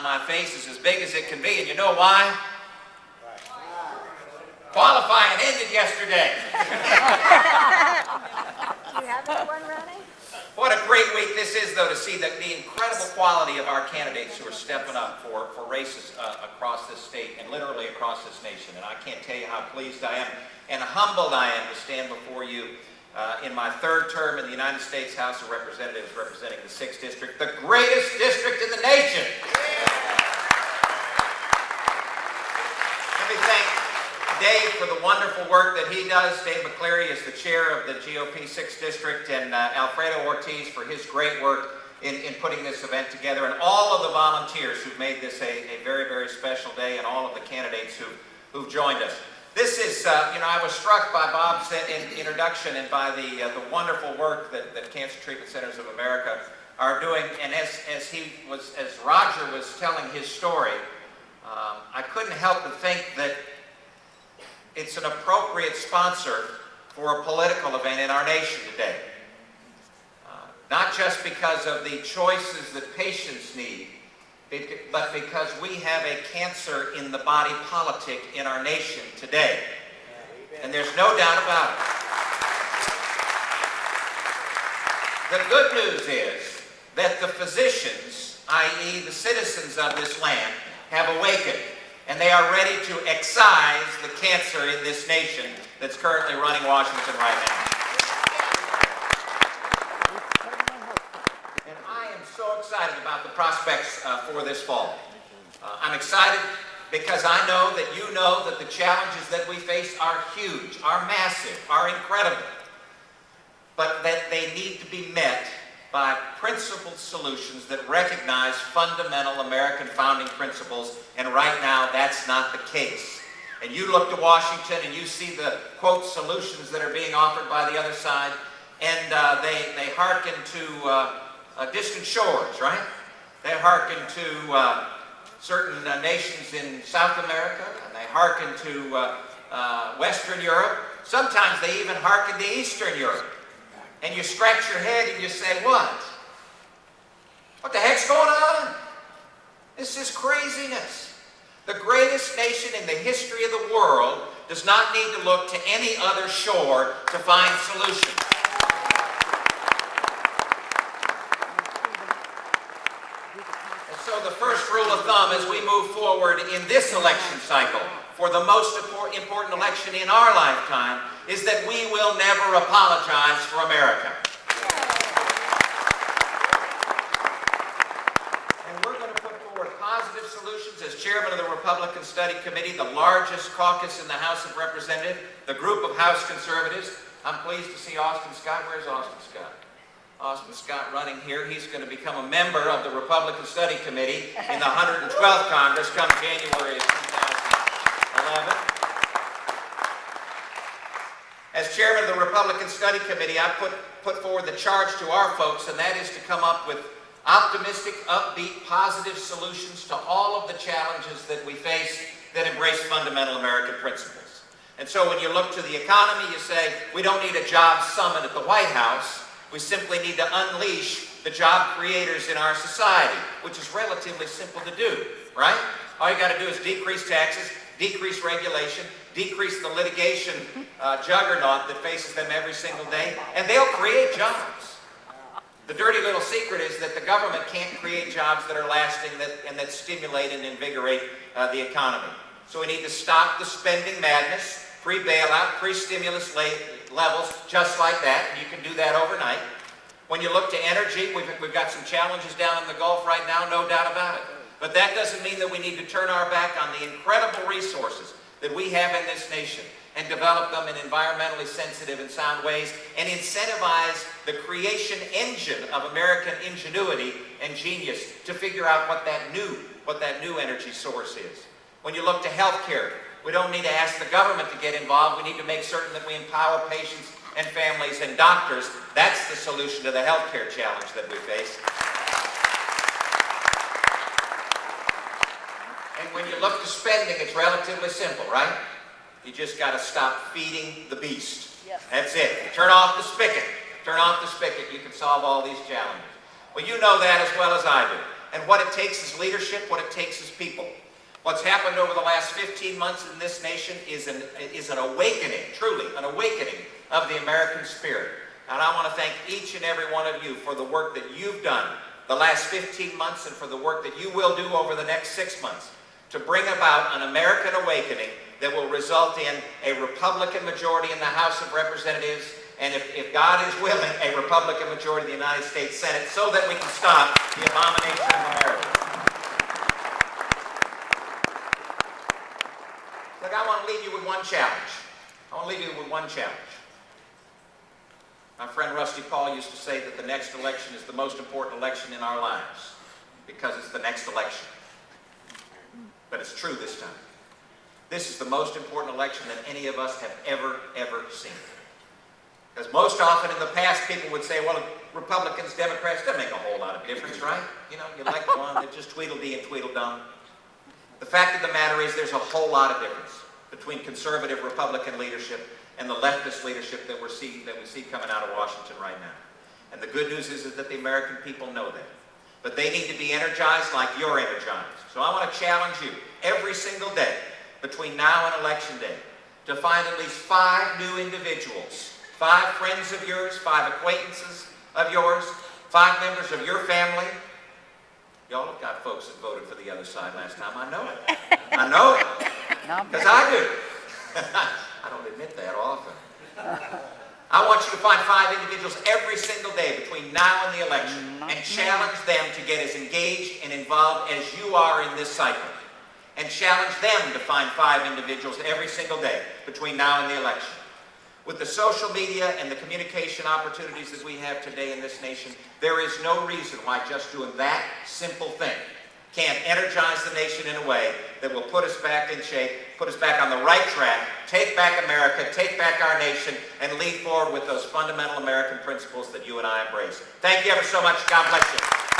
my face is as big as it can be, and you know why? Qualifying ended yesterday. Do you have anyone running? What a great week this is, though, to see the incredible quality of our candidates who are stepping up for races across this state and literally across this nation. And I can't tell you how pleased I am and humbled I am to stand before you in my third term in the United States House of Representatives representing the 6th District, the greatest district in the nation. Let me thank Dave for the wonderful work that he does. Dave McCleary is the chair of the GOP 6th District, and Alfredo Ortiz for his great work in putting this event together, and all of the volunteers who've made this a very, very special day, and all of the candidates who've joined us. This is, I was struck by Bob's introduction and by the wonderful work that Cancer Treatment Centers of America are doing, and as Roger was telling his story, I couldn't help but think that it's an appropriate sponsor for a political event in our nation today. Not just because of the choices that patients need, but because we have a cancer in the body politic in our nation today. And there's no doubt about it. The good news is that the physicians, i.e. the citizens of this land, have awakened, and they are ready to excise the cancer in this nation that's currently running Washington right now. And I am so excited about the prospects for this fall. I'm excited because I know that you know that the challenges that we face are huge, are massive, are incredible, but that they need to be met by principled solutions that recognize fundamental American founding principles, and right now that's not the case. And you look to Washington and you see the, quote, solutions that are being offered by the other side, and they hearken to distant shores, right? They hearken to certain nations in South America, and they hearken to Western Europe. Sometimes they even hearken to Eastern Europe. And you scratch your head and you say, what? What the heck's going on? This is craziness. The greatest nation in the history of the world does not need to look to any other shore to find solutions. And so the first rule of thumb as we move forward in this election cycle, for the most important election in our lifetime, is that we will never apologize for America. And we're going to put forward positive solutions as chairman of the Republican Study Committee, the largest caucus in the House of Representatives, the group of House conservatives. I'm pleased to see Austin Scott. Where's Austin Scott? Austin Scott running here. He's going to become a member of the Republican Study Committee in the 112th Congress come January of 2011. As chairman of the Republican Study Committee, I put forward the charge to our folks, and that is to come up with optimistic, upbeat, positive solutions to all of the challenges that we face that embrace fundamental American principles. And so when you look to the economy, you say, we don't need a job summit at the White House. We simply need to unleash the job creators in our society, which is relatively simple to do, right? All you got to do is decrease taxes, decrease regulation, decrease the litigation juggernaut that faces them every single day, and they'll create jobs. The dirty little secret is that the government can't create jobs that are lasting and that stimulate and invigorate the economy. So we need to stop the spending madness, pre-bailout, pre-stimulus levels, just like that. You can do that overnight. When you look to energy, we've got some challenges down in the Gulf right now, no doubt about it. But that doesn't mean that we need to turn our back on the incredible resources that we have in this nation and develop them in environmentally sensitive and sound ways and incentivize the creation engine of American ingenuity and genius to figure out what that new energy source is. When you look to healthcare, we don't need to ask the government to get involved. We need to make certain that we empower patients and families and doctors. That's the solution to the healthcare challenge that we face. And when you look to spending, it's relatively simple, right? You just got to stop feeding the beast. Yes. That's it. Turn off the spigot. Turn off the spigot. You can solve all these challenges. Well, you know that as well as I do. And what it takes is leadership, what it takes is people. What's happened over the last 15 months in this nation is an awakening, truly an awakening of the American spirit. And I want to thank each and every one of you for the work that you've done the last 15 months and for the work that you will do over the next 6 months to bring about an American awakening that will result in a Republican majority in the House of Representatives, and if God is willing, a Republican majority in the United States Senate, so that we can stop the abomination of America. Look, I want to leave you with one challenge. My friend Rusty Paul used to say that the next election is the most important election in our lives because it's the next election. But it's true this time. This is the most important election that any of us have ever seen. Because most often in the past, people would say, well, Republicans, Democrats, doesn't make a whole lot of difference, right? You know, you elect one that just Tweedledee and Tweedledum. The fact of the matter is there's a whole lot of difference between conservative Republican leadership and the leftist leadership that we see coming out of Washington right now. And the good news is that the American people know that. But they need to be energized like you're energized. So I want to challenge you every single day between now and Election Day to find at least 5 new individuals, 5 friends of yours, 5 acquaintances of yours, 5 members of your family. Y'all have got folks that voted for the other side last time. I know it. I know it. Because I do. I don't admit that often. I want you to find 5 individuals every single day between now and the election and challenge them to get as engaged and involved as you are in this cycle. And challenge them to find 5 individuals every single day between now and the election. With the social media and the communication opportunities that we have today in this nation, there is no reason why just doing that simple thing can't energize the nation in a way that will put us back in shape, put us back on the right track, take back America, take back our nation, and lead forward with those fundamental American principles that you and I embrace. Thank you ever so much. God bless you.